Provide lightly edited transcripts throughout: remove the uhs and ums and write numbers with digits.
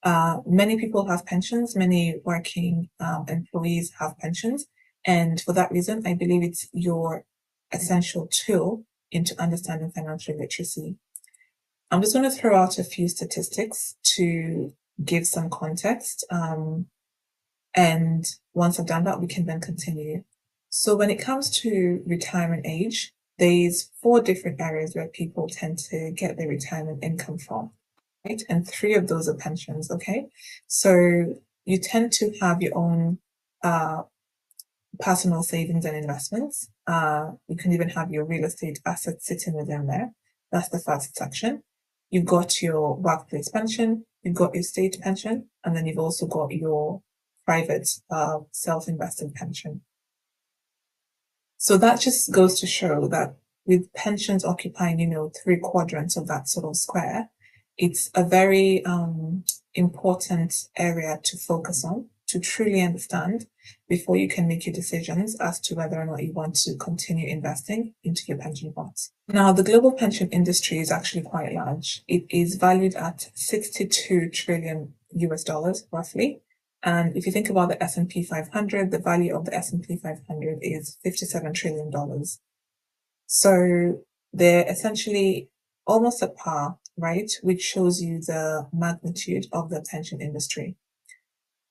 Many people have pensions, many working employees have pensions. And for that reason, I believe it's your essential tool into understanding financial literacy. I'm just going to throw out a few statistics to give some context. And once I've done that, we can then continue. So when it comes to retirement age, there's 4 different areas where people tend to get their retirement income from, right? And 3 of those are pensions, okay? So you tend to have your own personal savings and investments. You can even have your real estate assets sitting within there. That's the first section. You've got your workplace pension, you've got your state pension, and then you've also got your private self-invested pension. So that just goes to show that with pensions occupying, 3 quadrants of that sort of square, it's a very important area to focus on, to truly understand before you can make your decisions as to whether or not you want to continue investing into your pension funds. Now, the global pension industry is actually quite large. It is valued at 62 trillion US dollars, roughly. And if you think about the S&P 500, the value of the S&P 500 is $57 trillion. So they're essentially almost at par, right? Which shows you the magnitude of the pension industry.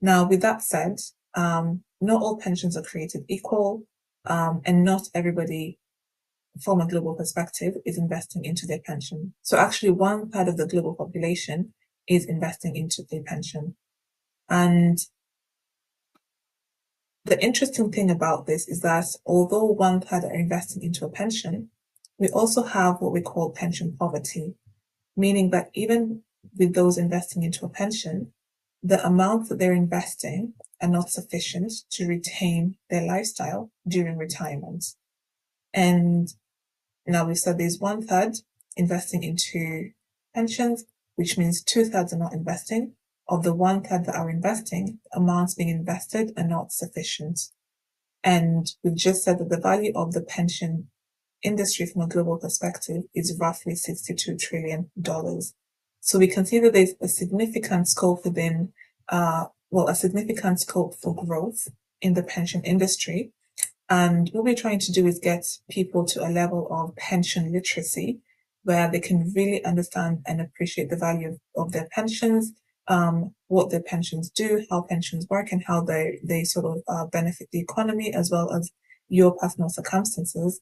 Now, with that said, not all pensions are created equal, and not everybody from a global perspective is investing into their pension. So actually 1/3 of the global population is investing into their pension. And the interesting thing about this is that although 1/3 are investing into a pension, we also have what we call pension poverty, meaning that even with those investing into a pension, the amounts that they're investing are not sufficient to retain their lifestyle during retirement. And now we've said there's 1/3 investing into pensions, which means 2/3 are not investing. Of the 1/3 that are investing, amounts being invested are not sufficient. And we've just said that the value of the pension industry from a global perspective is roughly $62 trillion. So we can see that there's a significant scope within, a significant scope for growth in the pension industry. And what we're trying to do is get people to a level of pension literacy where they can really understand and appreciate the value of their pensions, what their pensions do, how pensions work, and how they sort of benefit the economy as well as your personal circumstances.